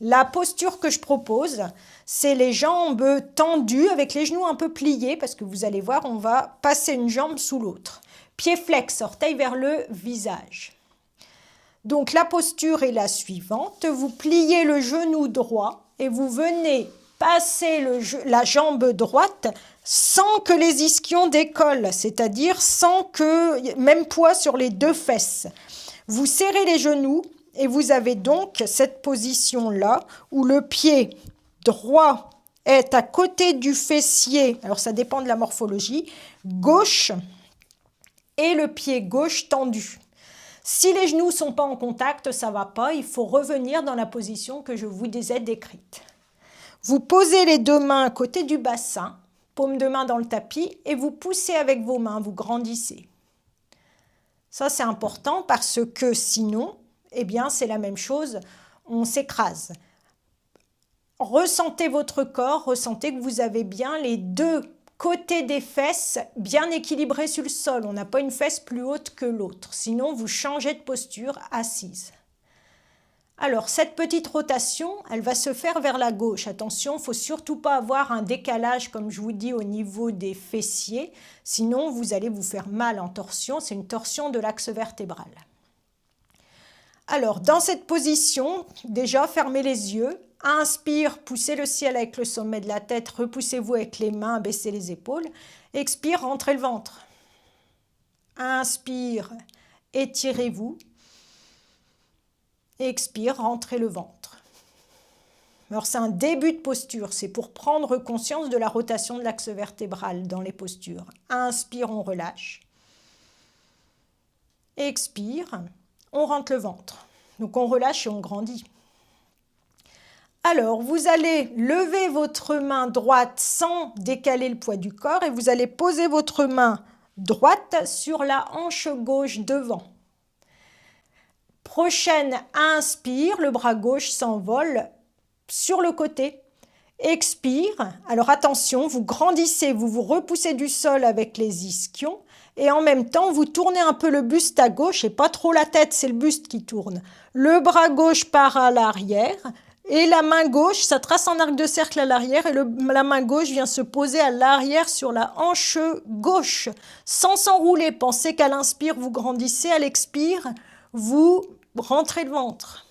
La posture que je propose, c'est les jambes tendues avec les genoux un peu pliés parce que vous allez voir, on va passer une jambe sous l'autre. Pied flex, orteil vers le visage. Donc la posture est la suivante. Vous pliez le genou droit et vous venez passer la jambe droite sans que les ischions décollent, c'est-à-dire sans que même poids sur les deux fesses. Vous serrez les genoux et vous avez donc cette position-là où le pied droit est à côté du fessier, alors ça dépend de la morphologie, gauche et le pied gauche tendu. Si les genoux ne sont pas en contact, ça ne va pas, il faut revenir dans la position que je vous ai décrite. Vous posez les deux mains à côté du bassin, paume de main dans le tapis et vous poussez avec vos mains, vous grandissez. Ça c'est important parce que sinon, eh bien c'est la même chose, on s'écrase. Ressentez votre corps, ressentez que vous avez bien les deux côtés des fesses bien équilibrés sur le sol. On n'a pas une fesse plus haute que l'autre, sinon vous changez de posture assise. Alors cette petite rotation, elle va se faire vers la gauche. Attention, il ne faut surtout pas avoir un décalage comme je vous dis au niveau des fessiers, sinon vous allez vous faire mal en torsion, c'est une torsion de l'axe vertébral. Alors dans cette position, déjà fermez les yeux. Inspire, poussez le ciel avec le sommet de la tête, repoussez-vous avec les mains, baissez les épaules. Expire, rentrez le ventre. Inspire, étirez-vous. Expire, rentrez le ventre. Alors c'est un début de posture, c'est pour prendre conscience de la rotation de l'axe vertébral dans les postures. Inspire, on relâche. Expire, on rentre le ventre. Donc on relâche et on grandit. Alors, vous allez lever votre main droite sans décaler le poids du corps et vous allez poser votre main droite sur la hanche gauche devant. Prochaine, inspire, le bras gauche s'envole sur le côté. Expire, alors attention, vous grandissez, vous vous repoussez du sol avec les ischions et en même temps, vous tournez un peu le buste à gauche et pas trop la tête, c'est le buste qui tourne. Le bras gauche part à l'arrière. Et la main gauche, ça trace en arc de cercle à l'arrière et la main gauche vient se poser à l'arrière sur la hanche gauche, sans s'enrouler. Pensez qu'à l'inspire, vous grandissez, à l'expire, vous rentrez le ventre.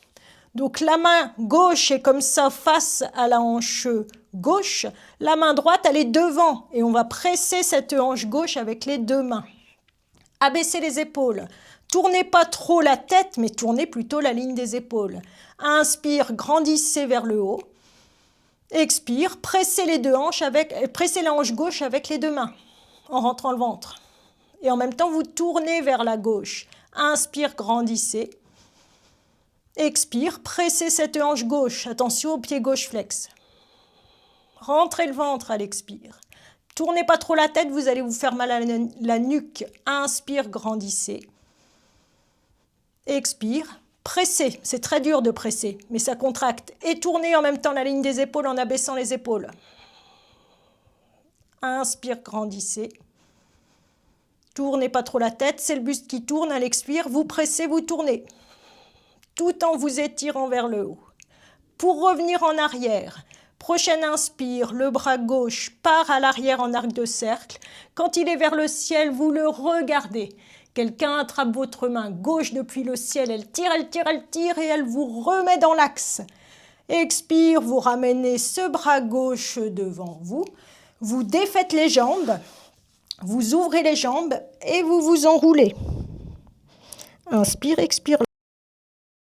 Donc la main gauche est comme ça face à la hanche gauche, la main droite, elle est devant et on va presser cette hanche gauche avec les deux mains. Abaissez les épaules. Tournez pas trop la tête, mais tournez plutôt la ligne des épaules. Inspire, grandissez vers le haut. Expire, pressez les deux hanches pressez la hanche gauche avec les deux mains en rentrant le ventre. Et en même temps, vous tournez vers la gauche. Inspire, grandissez. Expire, pressez cette hanche gauche. Attention au pied gauche flex. Rentrez le ventre à l'expire. Tournez pas trop la tête, vous allez vous faire mal à la nuque. Inspire, grandissez. Expire, pressez, c'est très dur de presser, mais ça contracte. Et tournez en même temps la ligne des épaules en abaissant les épaules. Inspire, grandissez. Tournez pas trop la tête, c'est le buste qui tourne, à l'expire, vous pressez, vous tournez. Tout en vous étirant vers le haut. Pour revenir en arrière, prochaine inspire, le bras gauche part à l'arrière en arc de cercle. Quand il est vers le ciel, vous le regardez. Quelqu'un attrape votre main gauche depuis le ciel, elle tire, elle tire, elle tire et elle vous remet dans l'axe. Expire, vous ramenez ce bras gauche devant vous, vous défaites les jambes, vous ouvrez les jambes et vous vous enroulez. Inspire, expire.